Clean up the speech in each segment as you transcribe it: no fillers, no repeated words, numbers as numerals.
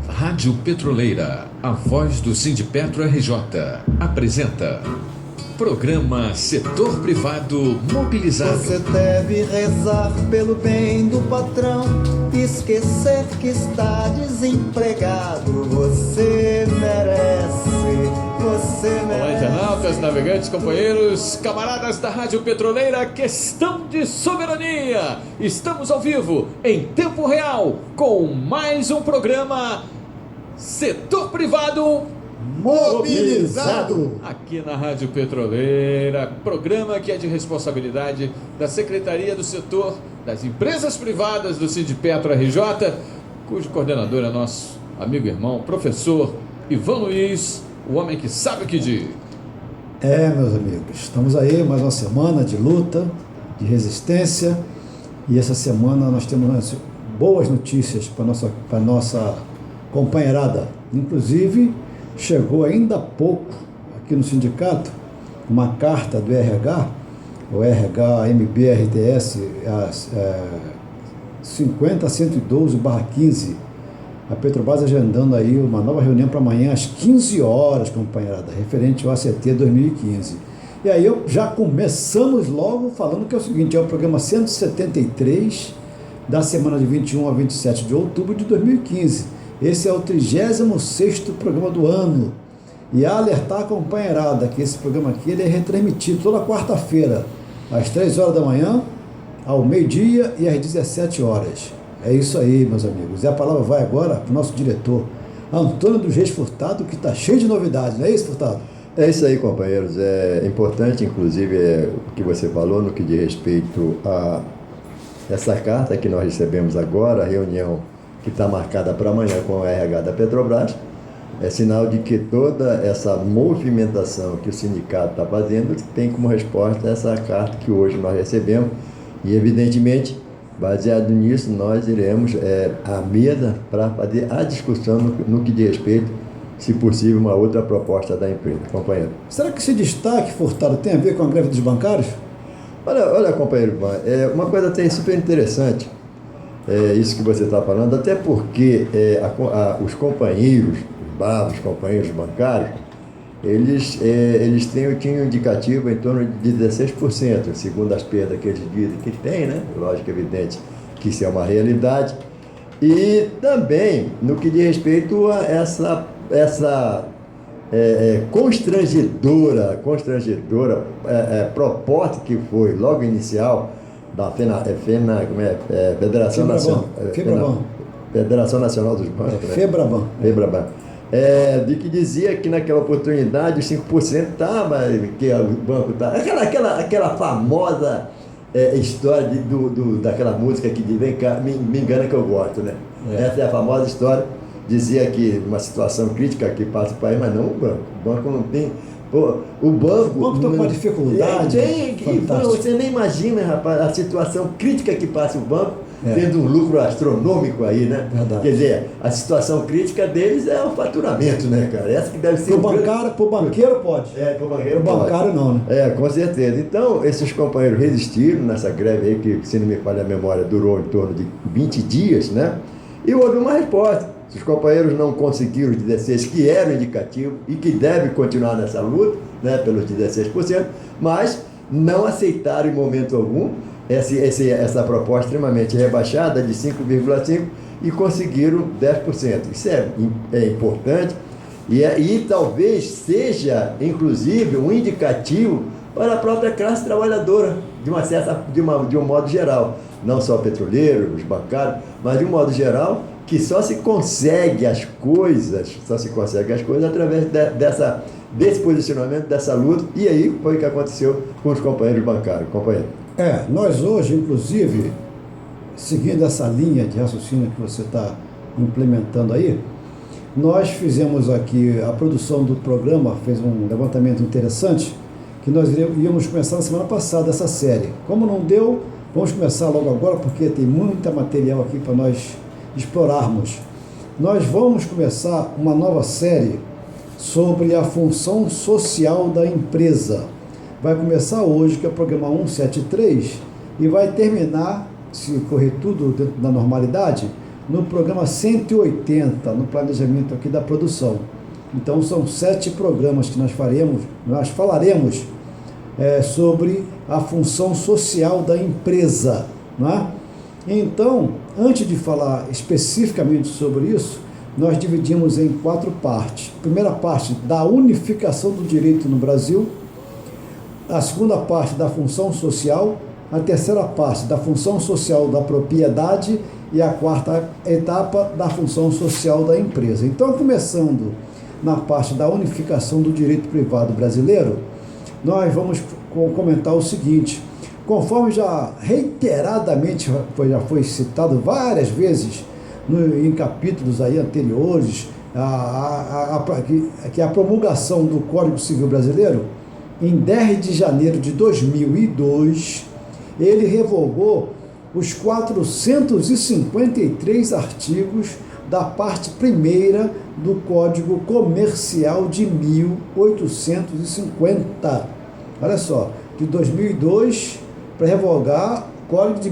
Rádio Petroleira, a voz do Sindipetro RJ, apresenta Programa Setor Privado Mobilizado. Você deve rezar pelo bem do patrão, esquecer que está desempregado. Você merece. Olá, internautas, navegantes, companheiros, camaradas da Rádio Petroleira, questão de soberania. Estamos ao vivo, em tempo real, com mais um programa Setor Privado Mobilizado. Aqui na Rádio Petroleira, programa que é de responsabilidade da Secretaria do Setor das Empresas Privadas do Sindipetro RJ, cujo coordenador é nosso amigo e irmão, professor Ivan Luiz, o homem que sabe o que diz. Meus amigos, estamos aí mais uma semana de luta, de resistência, e essa semana nós temos boas notícias para nossa companheirada. Inclusive, chegou ainda há pouco aqui no sindicato uma carta do RH, o RH MBRTS 50.112/15, a Petrobras agendando aí uma nova reunião para amanhã às 15 horas, companheirada, referente ao ACT 2015. E aí já começamos logo falando que é o seguinte, é o programa 173 da semana de 21 a 27 de outubro de 2015. Esse é o 36º programa do ano. E a alertar a companheirada que esse programa aqui ele é retransmitido toda quarta-feira, às 3 horas da manhã, ao meio-dia e às 17 horas. É isso aí, meus amigos. E a palavra vai agora para o nosso diretor, Antônio dos Reis Furtado, que está cheio de novidades, não é isso, Furtado? É isso aí, companheiros. É importante, inclusive, o que você falou no que diz respeito a essa carta que nós recebemos agora, a reunião que está marcada para amanhã com o RH da Petrobras. É sinal de que toda essa movimentação que o sindicato está fazendo tem como resposta essa carta que hoje nós recebemos. E, evidentemente, baseado nisso, nós iremos à mesa para fazer a discussão no que diz respeito, se possível, uma outra proposta da empresa. Companheiro. Será que esse destaque, Furtado, tem a ver com a greve dos bancários? Olha, companheiro, uma coisa tem super interessante, isso que você está falando, até porque os companheiros, os companheiros bancários, eles tinham um indicativo em torno de 16%, segundo as perdas que eles dizem que tem, né? Lógico, evidente que isso é uma realidade. E também no que diz respeito a essa constrangedora proposta que foi logo inicial da Federação Nacional, Federação Nacional dos Bancos, Febraban. De que dizia que naquela oportunidade os 5% que o banco estava. Aquela famosa história daquela música que diz, vem cá, me engana que eu gosto, né? Essa é a famosa história. Dizia que uma situação crítica que passa o país, mas não o banco. O banco não tem. O banco está com uma dificuldade. Você nem imagina, rapaz, a situação crítica que passa o banco, tendo um lucro astronômico aí, né? Verdade. Quer dizer, a situação crítica deles é o faturamento, né, cara? Essa que deve ser. Pro banqueiro pode. Pro banqueiro pode. Pro bancário não, né? Com certeza. Então, esses companheiros resistiram nessa greve aí, que, se não me falha a memória, durou em torno de 20 dias, né? E houve uma resposta. Se os companheiros não conseguiram os 16%, que era o indicativo, e que deve continuar nessa luta, né, pelos 16%, mas não aceitaram em momento algum essa proposta extremamente rebaixada de 5,5% e conseguiram 10%. Isso é importante e talvez seja, inclusive, um indicativo para a própria classe trabalhadora, de um modo geral. Não só petroleiros, os bancários, mas de um modo geral, que só se consegue as coisas através desse posicionamento, dessa luta, e aí foi o que aconteceu com os companheiros bancários. Companheiro. Nós hoje, inclusive, seguindo essa linha de raciocínio que você está implementando aí, nós fizemos aqui, a produção do programa fez um levantamento interessante, que nós íamos começar na semana passada essa série. Como não deu, vamos começar logo agora, porque tem muita material aqui para nós explorarmos. Nós vamos começar uma nova série sobre a função social da empresa. Vai começar hoje, que é o programa 173, e vai terminar, se correr tudo dentro da normalidade, no programa 180, no planejamento aqui da produção. Então são 7 programas que nós falaremos sobre a função social da empresa, não é? Então, antes de falar especificamente sobre isso, nós dividimos em 4 partes. A primeira parte da unificação do direito no Brasil, a segunda parte da função social, a terceira parte da função social da propriedade e a quarta etapa da função social da empresa. Então, começando na parte da unificação do direito privado brasileiro, nós vamos comentar o seguinte: conforme já reiteradamente já foi citado várias vezes em capítulos aí anteriores, que a promulgação do Código Civil Brasileiro, em 10 de janeiro de 2002, ele revogou os 453 artigos da parte primeira do Código Comercial de 1850. Olha só, de 2002 para revogar o Código de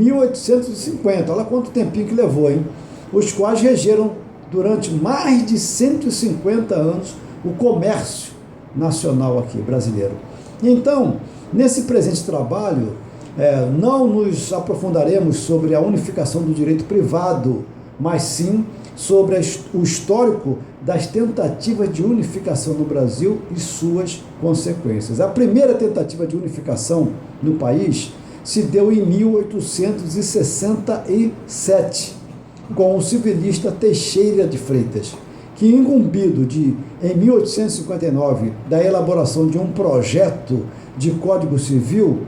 1850. Olha quanto tempinho que levou, hein? Os quais regeram durante mais de 150 anos o comércio nacional aqui, brasileiro. Então, nesse presente trabalho, não nos aprofundaremos sobre a unificação do direito privado, mas sim sobre o histórico das tentativas de unificação no Brasil e suas consequências. A primeira tentativa de unificação no país se deu em 1867, com o civilista Teixeira de Freitas, que, incumbido em 1859, da elaboração de um projeto de Código Civil,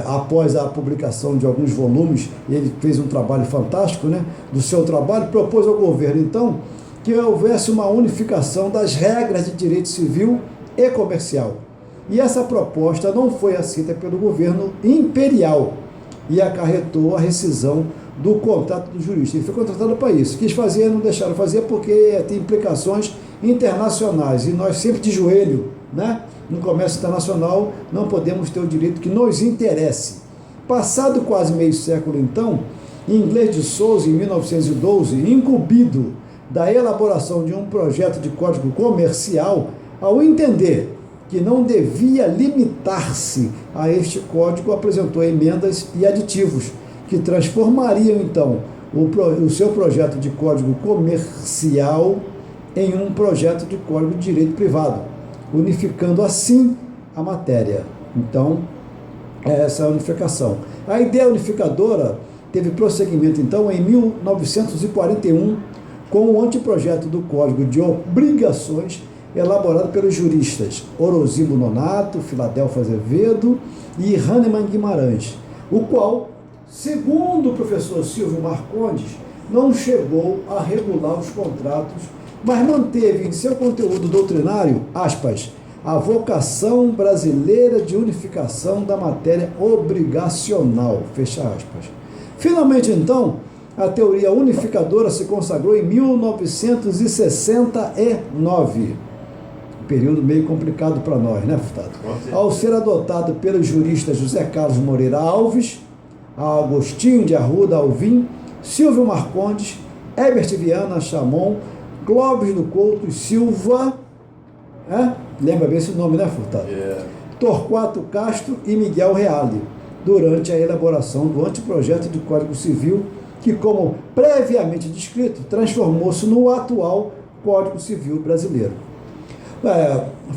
após a publicação de alguns volumes, ele fez um trabalho fantástico, né, do seu trabalho, propôs ao governo, então, que houvesse uma unificação das regras de direito civil e comercial. E essa proposta não foi aceita pelo governo imperial e acarretou a rescisão do contrato do jurista. Ele foi contratado para isso. Quis fazer, não deixaram fazer porque tem implicações internacionais e nós sempre de joelho, né? No comércio internacional não podemos ter o direito que nos interesse. Passado quase meio século então, Inglês de Souza, em 1912, incumbido da elaboração de um projeto de código comercial, ao entender que não devia limitar-se a este código, apresentou emendas e aditivos que transformariam então o seu projeto de código comercial em um projeto de código de direito privado, unificando assim a matéria. Então, essa é a unificação. A ideia unificadora teve prosseguimento, então, em 1941, com o anteprojeto do Código de Obrigações, elaborado pelos juristas Orozimbo Nonato, Filadelfo Azevedo e Hahnemann Guimarães, o qual, segundo o professor Silvio Marcondes, não chegou a regular os contratos, mas manteve em seu conteúdo doutrinário, aspas, a vocação brasileira de unificação da matéria obrigacional, fecha aspas. Finalmente, então, a teoria unificadora se consagrou em 1969, período meio complicado para nós, né, Furtado? Ao ser adotado pelos juristas José Carlos Moreira Alves, Agostinho de Arruda Alvim, Silvio Marcondes, Herbert Viana Chamon, Clóvis do Couto e Silva, lembra bem esse nome, né, Furtado? Torquato Castro e Miguel Reale, durante a elaboração do anteprojeto de Código Civil, que, como previamente descrito, transformou-se no atual Código Civil brasileiro.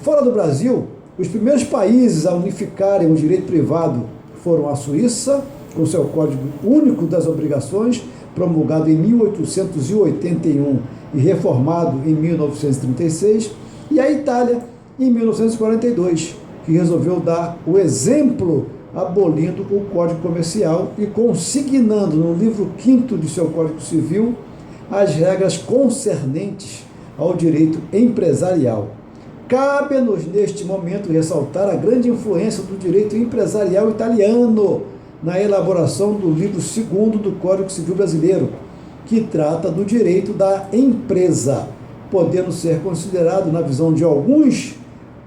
Fora do Brasil, os primeiros países a unificarem o direito privado foram a Suíça, com seu Código Único das Obrigações, promulgado em 1881 e reformado em 1936, e a Itália, em 1942, que resolveu dar o exemplo abolindo o Código Comercial e consignando no livro 5º de seu Código Civil as regras concernentes ao direito empresarial. Cabe-nos, neste momento, ressaltar a grande influência do direito empresarial italiano na elaboração do livro 2º do Código Civil Brasileiro, que trata do direito da empresa, podendo ser considerado, na visão de alguns,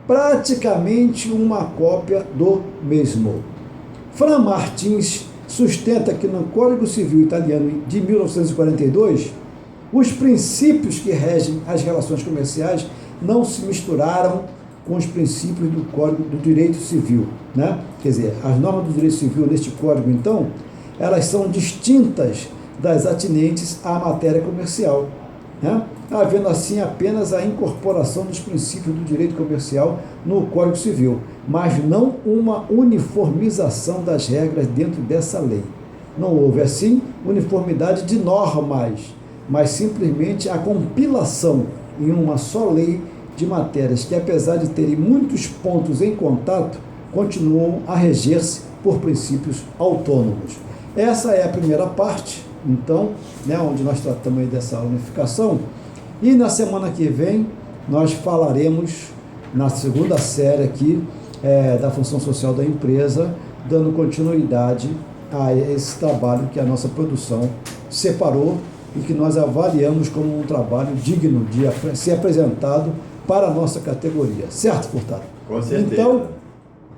praticamente uma cópia do mesmo. Fran Martins sustenta que no Código Civil Italiano de 1942, os princípios que regem as relações comerciais não se misturaram com os princípios do Código do Direito Civil, né? Quer dizer, as normas do Direito Civil neste Código, então, elas são distintas das atinentes à matéria comercial, né? Havendo assim apenas a incorporação dos princípios do direito comercial no Código Civil, mas não uma uniformização das regras dentro dessa lei. Não houve, assim, uniformidade de normas, mas simplesmente a compilação em uma só lei de matérias que, apesar de terem muitos pontos em contato, continuam a reger-se por princípios autônomos. Essa é a primeira parte, então, né, onde nós tratamos aí dessa unificação. E na semana que vem nós falaremos na segunda série aqui da função social da empresa, dando continuidade a esse trabalho que a nossa produção separou e que nós avaliamos como um trabalho digno de ser apresentado para a nossa categoria. Certo, Furtado? Com certeza. Então,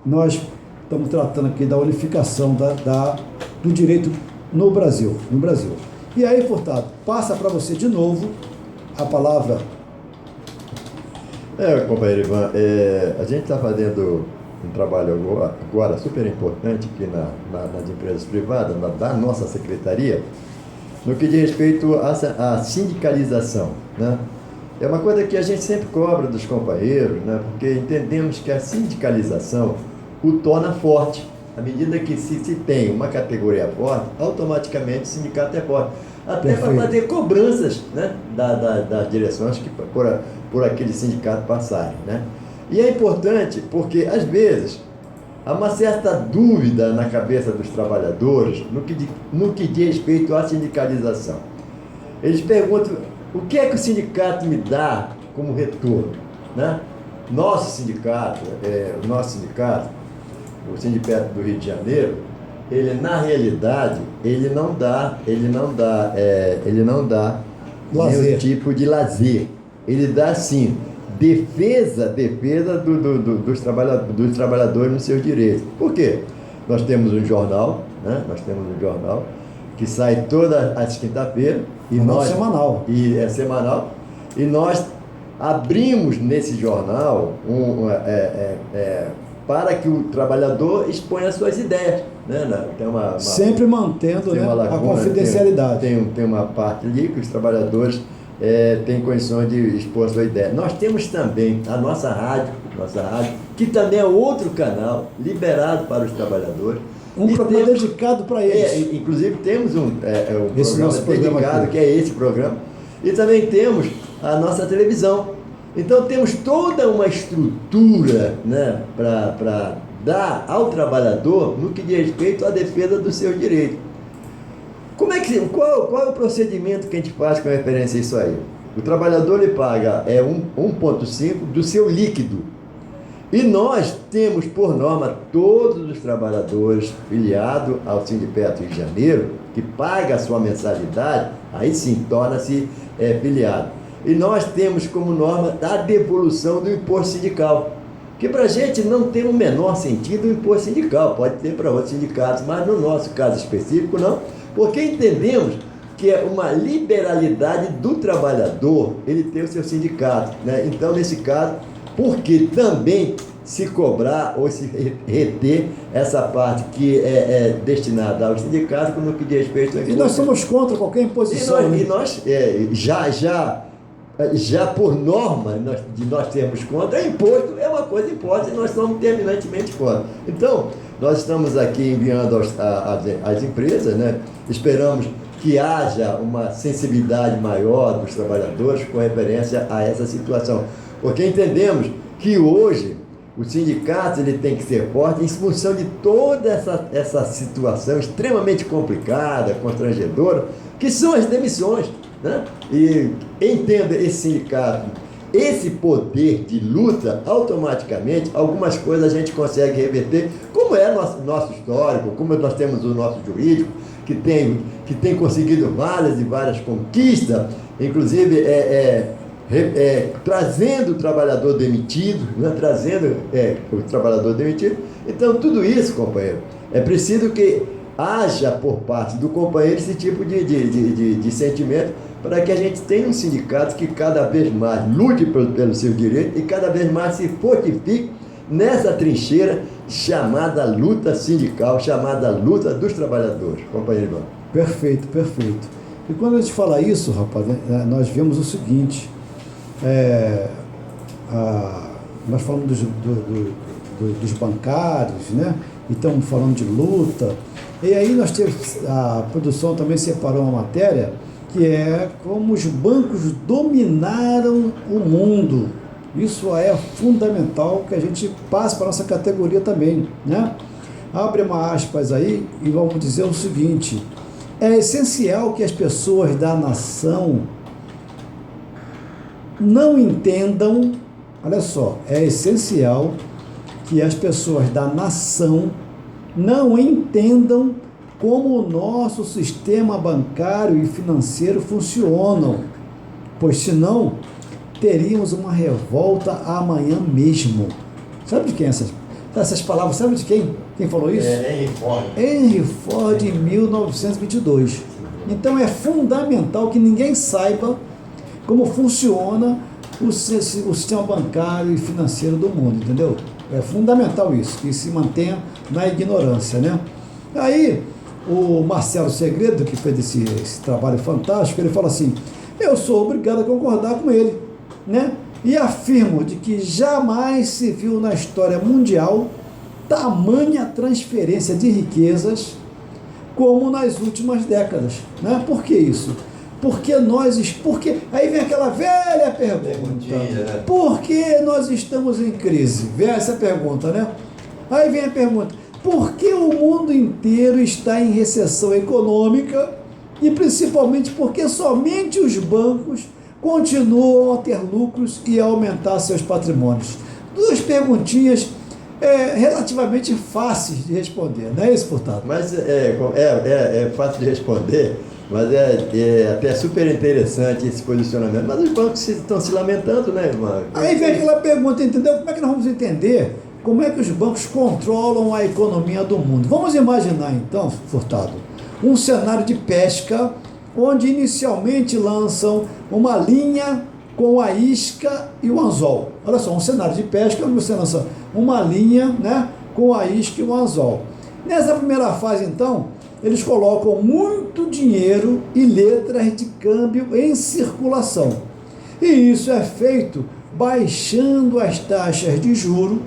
nós estamos tratando aqui da unificação do direito no Brasil. E aí, Furtado, passa para você de novo a palavra. Companheiro Ivan, a gente está fazendo um trabalho agora super importante aqui nas empresas privadas, da nossa secretaria, no que diz respeito à sindicalização, né? É uma coisa que a gente sempre cobra dos companheiros, né? Porque entendemos que a sindicalização o torna forte. À medida que se tem uma categoria forte, automaticamente o sindicato é forte. Até para fazer cobranças, né, das direções que por aquele sindicato passarem, né? E é importante porque, às vezes, há uma certa dúvida na cabeça dos trabalhadores no que diz respeito à sindicalização. Eles perguntam, o que é que o sindicato me dá como retorno, né? Nosso sindicato, o Sindicato do Rio de Janeiro, ele na realidade, ele não dá Lazer. nenhum tipo de lazer. Ele dá sim defesa dos trabalhadores nos seus direitos. Por quê? Nós temos um jornal, né? Que sai todas as quinta-feiras Semanal. E é semanal. E nós abrimos nesse jornal para que o trabalhador exponha suas ideias, né? Sempre mantendo, né, a confidencialidade. Tem uma parte ali que os trabalhadores têm condições de expor sua ideia. Nós temos também a nossa rádio, que também é outro canal liberado para os trabalhadores. Um programa dedicado para eles. Inclusive temos um Esse nosso programa dedicado, aqui, que é esse programa. E também temos a nossa televisão. Então temos toda uma estrutura, né, para dar ao trabalhador no que diz respeito à defesa dos seus direitos. Qual é o procedimento que a gente faz com referência a isso aí? O trabalhador lhe paga 1,5 do seu líquido. E nós temos, por norma, todos os trabalhadores filiados ao Sindicato Rio de Janeiro, que paga a sua mensalidade, aí sim torna-se filiado. E nós temos como norma a devolução do imposto sindical, que para a gente não tem o menor sentido o imposto sindical, pode ter para outros sindicatos, mas no nosso caso específico não, porque entendemos que é uma liberalidade do trabalhador ele ter o seu sindicato, né? Então, nesse caso, porque também se cobrar ou se reter essa parte que é destinada aos sindicatos no que diz respeito... E nós somos contra qualquer imposição. E nós já por norma, nós termos contra, imposto é uma coisa imposta e nós somos terminantemente contra. Então, nós estamos aqui enviando às empresas, né? Esperamos que haja uma sensibilidade maior dos trabalhadores com referência a essa situação. Porque entendemos que hoje o sindicato ele tem que ser forte em função de toda essa situação extremamente complicada, constrangedora, que são as demissões, né? E entenda esse sindicato, esse poder de luta, automaticamente algumas coisas a gente consegue reverter, como é nosso histórico, como nós temos o nosso jurídico, que tem conseguido várias e várias conquistas, inclusive trazendo o trabalhador demitido, né? Então tudo isso, companheiro, é preciso que haja por parte do companheiro esse tipo de sentimento, para que a gente tenha um sindicato que cada vez mais lute pelo seu direito e cada vez mais se fortifique nessa trincheira chamada luta sindical, chamada luta dos trabalhadores. Companheiro Ivan. Perfeito, perfeito. E quando a gente fala isso, rapaz, nós vemos o seguinte, nós falamos dos bancários, né? E estamos falando de luta. E aí nós temos, a produção também separou uma matéria que é como os bancos dominaram o mundo. Isso é fundamental que a gente passe para a nossa categoria também, né? Abre uma aspas aí e vamos dizer o seguinte: é essencial que as pessoas da nação não entendam, olha só, é essencial que as pessoas da nação não entendam como o nosso sistema bancário e financeiro funcionam, pois senão teríamos uma revolta amanhã mesmo. Sabe de quem essas palavras? Sabe de quem? Quem falou isso? Henry Ford. Henry Ford, em 1922. Então é fundamental que ninguém saiba como funciona o sistema bancário e financeiro do mundo, entendeu? É fundamental isso, que se mantenha na ignorância, né? Aí, o Marcelo Segredo, que fez esse trabalho fantástico, ele fala assim: eu sou obrigado a concordar com ele, né? E afirmo de que jamais se viu na história mundial tamanha transferência de riquezas como nas últimas décadas, né? Por que isso? Porque aí vem aquela velha pergunta, né? por que nós estamos em crise? Vem essa pergunta, né? Aí vem a pergunta: por que o mundo inteiro está em recessão econômica e principalmente porque somente os bancos continuam a ter lucros e a aumentar seus patrimônios? Duas perguntinhas relativamente fáceis de responder, não é isso, Furtado? Mas é fácil de responder, mas é até super interessante esse posicionamento. Mas os bancos estão se lamentando, né, irmão? Aí vem aquela pergunta, entendeu? Como é que nós vamos entender como é que os bancos controlam a economia do mundo? Vamos imaginar então, Furtado, um cenário de pesca onde inicialmente lançam uma linha com a isca e o anzol. Olha só, um cenário de pesca onde você lança uma linha, né, com a isca e o anzol. Nessa primeira fase, então, eles colocam muito dinheiro e letras de câmbio em circulação. E isso é feito baixando as taxas de juros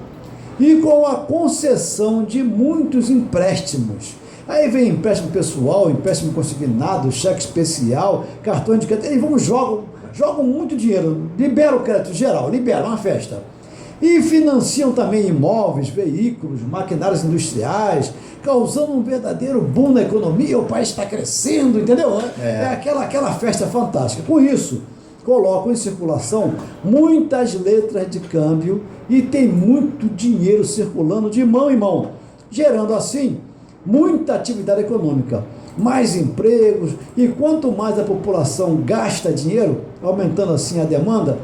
e com a concessão de muitos empréstimos. Aí vem empréstimo pessoal, empréstimo consignado, cheque especial, cartão de crédito. Eles jogam muito dinheiro, liberam o crédito geral, liberam uma festa. E financiam também imóveis, veículos, maquinários industriais, causando um verdadeiro boom na economia. O país está crescendo, entendeu? É aquela festa fantástica. Com isso, colocam em circulação muitas letras de câmbio e tem muito dinheiro circulando de mão em mão, gerando assim muita atividade econômica, mais empregos, e quanto mais a população gasta dinheiro, aumentando assim a demanda,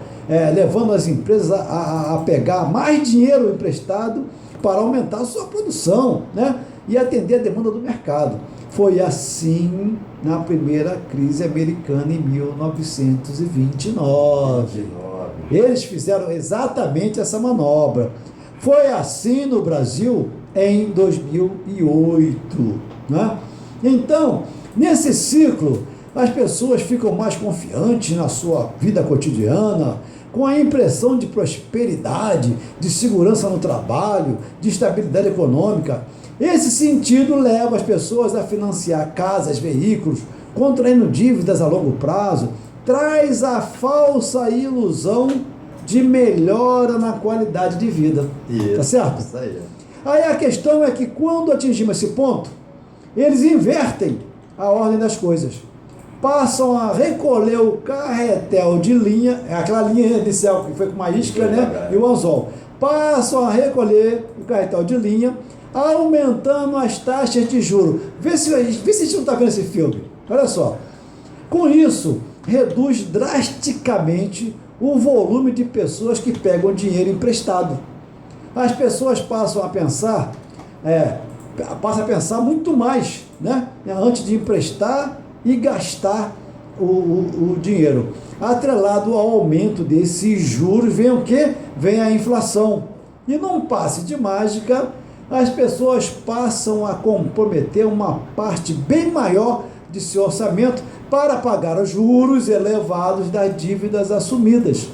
levando as empresas a pegar mais dinheiro emprestado para aumentar a sua produção, né? E atender a demanda do mercado. Foi assim na primeira crise americana em 1929. Eles fizeram exatamente essa manobra. Foi assim no Brasil em 2008, né? Então, nesse ciclo, as pessoas ficam mais confiantes na sua vida cotidiana, com a impressão de prosperidade, de segurança no trabalho, de estabilidade econômica. Esse sentido leva as pessoas a financiar casas, veículos, contraindo dívidas a longo prazo, traz a falsa ilusão de melhora na qualidade de vida. Isso, tá certo? Isso aí. Aí a questão é que quando atingimos esse ponto, eles invertem a ordem das coisas. Passam a recolher o carretel de linha, aquela linha inicial que foi com uma isca, né, e o anzol. Passam a recolher o carretel de linha, aumentando as taxas de juros. Vê se a gente não está vendo esse filme. Olha só. Com isso, reduz drasticamente o volume de pessoas que pegam dinheiro emprestado. As pessoas passam a pensar, passa a pensar muito mais, né? Antes de emprestar e gastar o dinheiro. Atrelado ao aumento desses juros, vem o quê? Vem a inflação. E num passe de mágica, as pessoas passam a comprometer uma parte bem maior de seu orçamento para pagar os juros elevados das dívidas assumidas.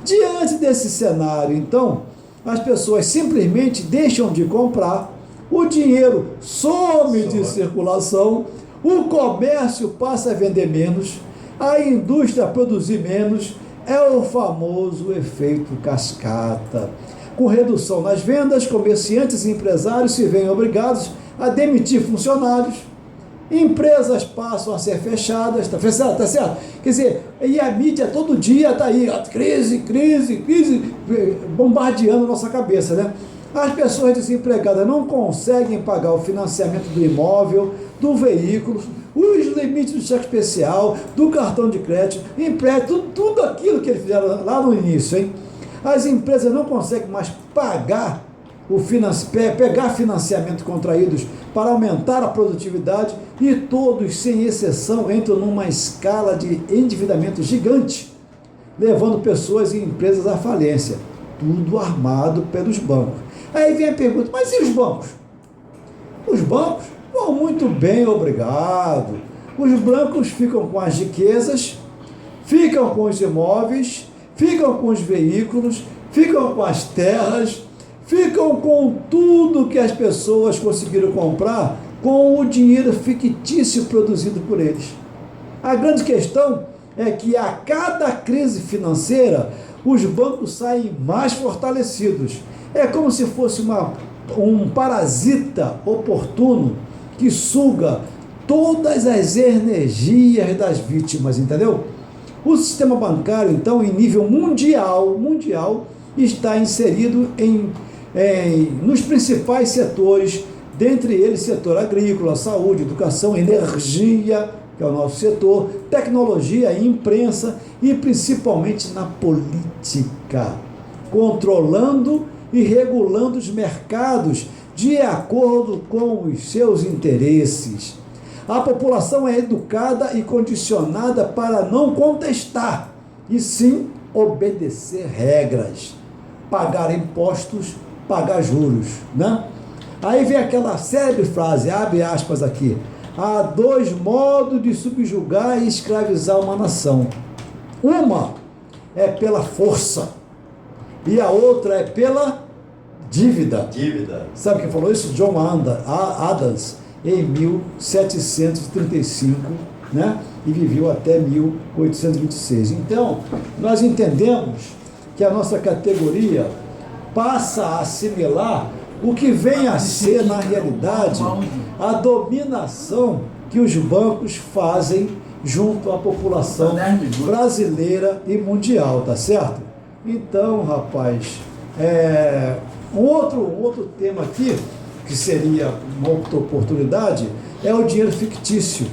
Diante desse cenário, então, as pessoas simplesmente deixam de comprar, o dinheiro some de circulação, o comércio passa a vender menos, a indústria a produzir menos, é o famoso efeito cascata. Com redução nas vendas, comerciantes e empresários se veem obrigados a demitir funcionários, empresas passam a ser fechadas, tá certo? Quer dizer, e a mídia todo dia está aí, crise, bombardeando a nossa cabeça, né? As pessoas desempregadas não conseguem pagar o financiamento do imóvel, do veículo, os limites do cheque especial, do cartão de crédito, empréstimo, tudo aquilo que eles fizeram lá no início, hein? As empresas não conseguem mais pagar pegar financiamento contraídos para aumentar a produtividade e todos, sem exceção, entram numa escala de endividamento gigante, levando pessoas e empresas à falência. Tudo armado pelos bancos. Aí vem a pergunta, mas e os bancos? Os bancos vão muito bem, obrigado. Os bancos ficam com as riquezas, ficam com os imóveis, ficam com os veículos, ficam com as terras, ficam com tudo que as pessoas conseguiram comprar com o dinheiro fictício produzido por eles. A grande questão é que a cada crise financeira, os bancos saem mais fortalecidos. É como se fosse um parasita oportuno que suga todas as energias das vítimas, entendeu? O sistema bancário, então, em nível mundial, está inserido nos principais setores, dentre eles setor agrícola, saúde, educação, energia, que é o nosso setor, tecnologia, imprensa e principalmente na política, controlando e regulando os mercados de acordo com os seus interesses. A população é educada e condicionada para não contestar, e sim obedecer regras, pagar impostos, pagar juros, né? Aí vem aquela célebre frase, abre aspas aqui, há dois modos de subjugar e escravizar uma nação. Uma é pela força e a outra é pela dívida. Sabe quem falou isso? John Adams, em 1735, né? E viveu até 1826. Então, nós entendemos que a nossa categoria passa a assimilar o que vem a ser, na realidade, a dominação que os bancos fazem junto à população brasileira e mundial, tá certo? Então, rapaz, um outro tema aqui, que seria uma outra oportunidade, é o dinheiro fictício.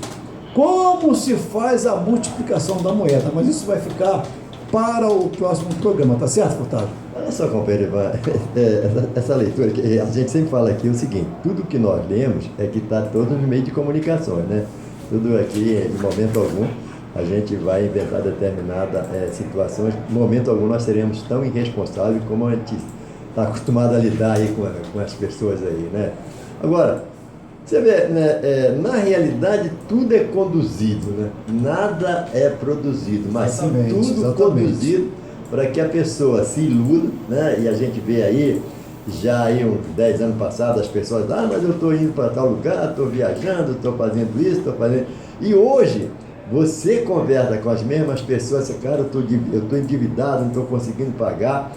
Como se faz a multiplicação da moeda? Mas isso vai ficar para o próximo programa, tá certo, Furtado? Olha só, companheiro Ivan, essa leitura, que a gente sempre fala aqui é o seguinte, tudo que nós lemos é que está todo no meio de comunicações, né? Tudo aqui, em momento algum, a gente vai inventar determinadas situações, em momento algum nós seremos tão irresponsáveis como a gente está acostumado a lidar aí com as pessoas aí, né? Agora, você vê, né, na realidade tudo é conduzido, né? Nada é produzido, mas sim tudo conduzido para que a pessoa se iluda, né? E a gente vê aí, já aí uns 10 anos passados, as pessoas, mas eu estou indo para tal lugar, estou viajando, estou fazendo isso, estou fazendo... E hoje, você conversa com as mesmas pessoas, cara, eu estou endividado, não estou conseguindo pagar.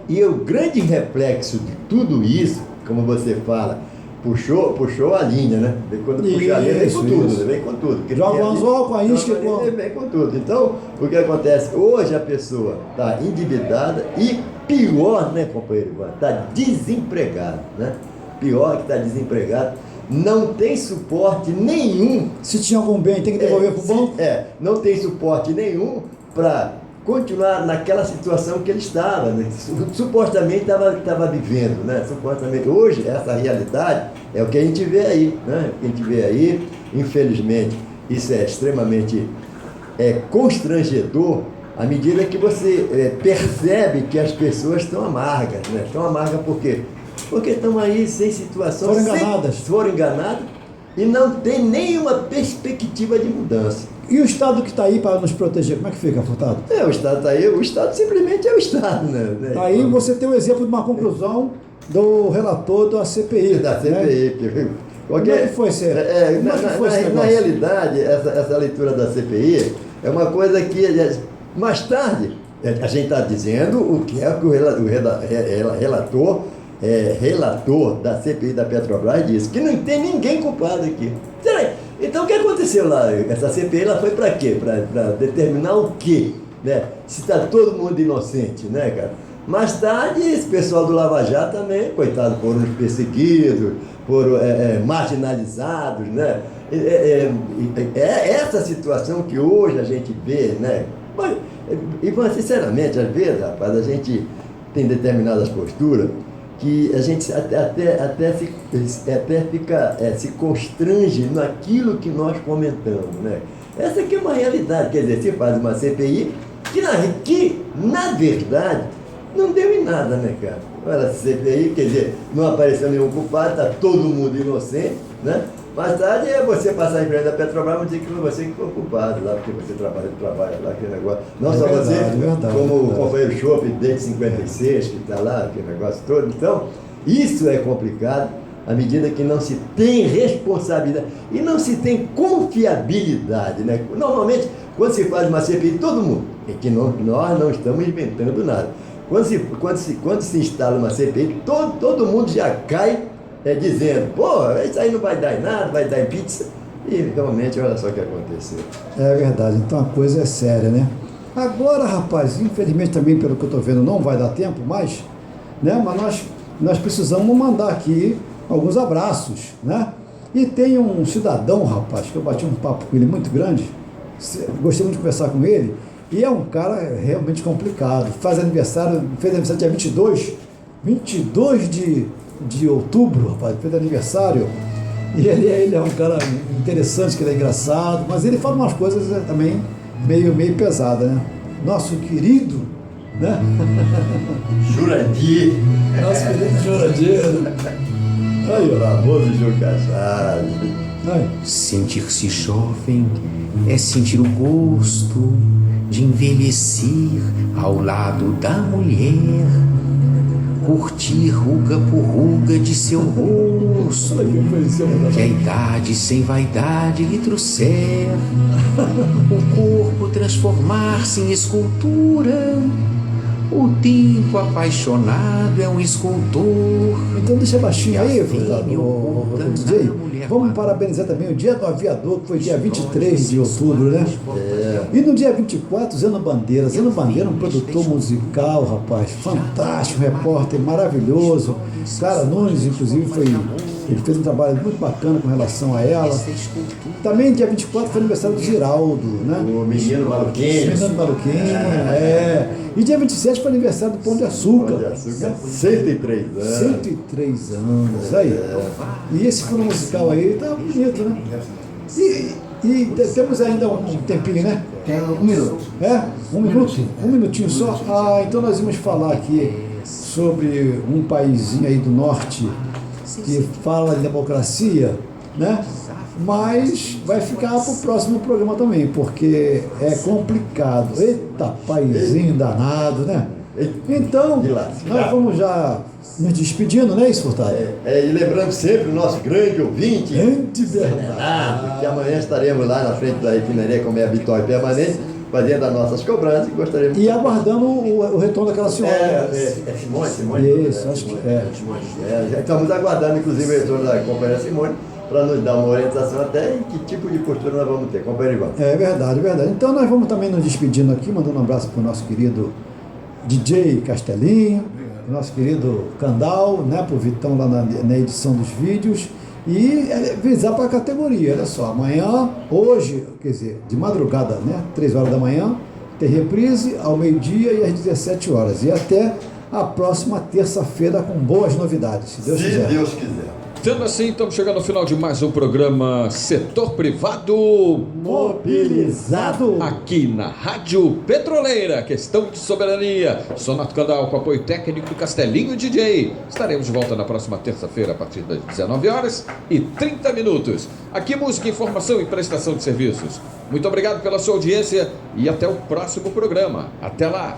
E o grande reflexo de tudo isso, como você fala, puxou a linha, né? Quando puxa a linha, vem com tudo, vem com tudo. Joga o anzol com a isca. Vem com tudo. Então, o que acontece? Hoje a pessoa está endividada e pior, né, companheiro Ivan? Está desempregado, né? Pior que está desempregado, não tem suporte nenhum. Se tinha algum bem, tem que devolver para o banco? Não tem suporte nenhum para continuar naquela situação que ele estava, né? Supostamente estava vivendo, né? Supostamente. Hoje, essa realidade é o que a gente vê aí, né? O que a gente vê aí, infelizmente, isso é extremamente constrangedor à medida que você percebe que as pessoas estão amargas, né? Estão amargas por quê? Porque estão aí sem situação. Foram enganadas e não tem nenhuma perspectiva de mudança. E o Estado que está aí para nos proteger, como é que fica, Furtado? O Estado está aí, o Estado simplesmente é o Estado, né? Aí você tem o exemplo de uma conclusão do relator da CPI. Da CPI. Né? Como é que foi, Sérgio? Na realidade, essa leitura da CPI é uma coisa que, mais tarde, a gente está dizendo o que é que o relator da CPI da Petrobras disse, que não tem ninguém culpado aqui. Então o que aconteceu lá? Essa CPI ela foi para quê? Para determinar o quê? Né? Se está todo mundo inocente, né, cara? Mais tarde, esse pessoal do Lava Jato também, coitado, foram perseguidos, foram marginalizados, né? Essa situação que hoje a gente vê, né? Mas, sinceramente, às vezes, rapaz, a gente tem determinadas posturas que a gente até fica, se constrange naquilo que nós comentamos, né? Essa aqui é uma realidade, quer dizer, se faz uma CPI que na verdade, não deu em nada, né, cara? Olha, CPI, quer dizer, não apareceu nenhum culpado, está todo mundo inocente, né? Mais tarde é você passar em frente da Petrobras e dizer que foi você que foi culpado lá, porque você trabalha lá, aquele negócio. Não só verdade, você, como o companheiro Chopp desde 56, que está lá, aquele negócio todo. Então, isso é complicado à medida que não se tem responsabilidade e não se tem confiabilidade, né? Normalmente, quando se faz uma CPI, todo mundo, é que nós não estamos inventando nada. Quando se instala uma CPI, todo mundo já cai dizendo, pô, isso aí não vai dar em nada, vai dar em pizza. E realmente, olha só o que aconteceu. É verdade, então a coisa é séria, né? Agora, rapaz, infelizmente também, pelo que eu estou vendo, não vai dar tempo mais, né? Mas nós precisamos mandar aqui alguns abraços, né? E tem um cidadão, rapaz, que eu bati um papo com ele muito grande, gostei muito de conversar com ele, e é um cara realmente complicado. Fez aniversário dia 22 de outubro, rapaz, fez aniversário. E ele é um cara interessante, que ele é engraçado, mas ele fala umas coisas também meio pesadas, né? Nosso querido, né? Jurandir. Nosso querido Jurandir. Aí, O famoso Juca Chaves. aí. Sentir-se jovem é sentir o gosto de envelhecer ao lado da mulher, curtir ruga por ruga de seu rosto, que a idade sem vaidade lhe trouxer, o corpo transformar-se em escultura, o tempo apaixonado é um escultor. Então deixa baixinho aí, o DJ. Vamos parabenizar também o dia do aviador, que foi dia 23 de outubro, né? E no dia 24, Zeno Bandeira. Zeno Bandeira é um produtor musical, rapaz, fantástico, um repórter maravilhoso. Clara Nunes, inclusive, ele fez um trabalho muito bacana com relação a ela. Também dia 24 foi aniversário do Giraldo, né? O menino maluquinho. Menino Maluquinho, E dia 27 foi aniversário do Pão de Açúcar. Pão de Açúcar, 103 anos. 103 anos, aí. E esse fundo musical aí tá bonito, né? E temos ainda um tempinho, né? Tem 1 minuto. Um minuto? Um minutinho só? Então nós vamos falar aqui sobre um paísinho aí do norte que fala de democracia, né? Mas vai ficar para o próximo programa também, porque é complicado. Eita, paizinho danado, né? Então, nós vamos já nos despedindo, né, isso, Furtado? E lembrando sempre o nosso grande ouvinte, Bernardo, que amanhã estaremos lá na frente da refinaria, como é habitual e permanente, fazendo as nossas cobranças e gostaríamos... E aguardando o retorno daquela senhora. Simone. Isso, acho que é. Já estamos aguardando, inclusive, o retorno da companheira Simone, para nos dar uma orientação até em que tipo de postura nós vamos ter. Companheiro Ivan. É verdade. Então nós vamos também nos despedindo aqui, mandando um abraço para o nosso querido DJ Castelinho, nosso querido Candal, né, para o Vitão lá na edição dos vídeos. E visar para a categoria, olha só, amanhã, hoje, quer dizer, de madrugada, né, 3 horas da manhã, Tem reprise ao meio-dia e às 17 horas. E até a próxima terça-feira com boas novidades, se Deus quiser. Se Deus quiser. Sendo assim, estamos chegando ao final de mais um programa Setor Privado Mobilizado. aqui na Rádio Petroleira. Questão de soberania. Sonato Candal com apoio técnico do Castelinho DJ. Estaremos de volta na próxima terça-feira a partir das 19 horas e 30 minutos. Aqui música, informação e prestação de serviços. Muito obrigado pela sua audiência e até o próximo programa. Até lá.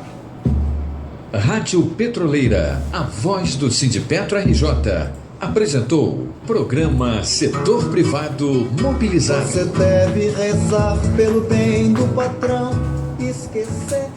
Rádio Petroleira, a voz do Sindipetro RJ, apresentou programa Setor Privado Mobilizado. Você deve rezar pelo bem do patrão, esquecer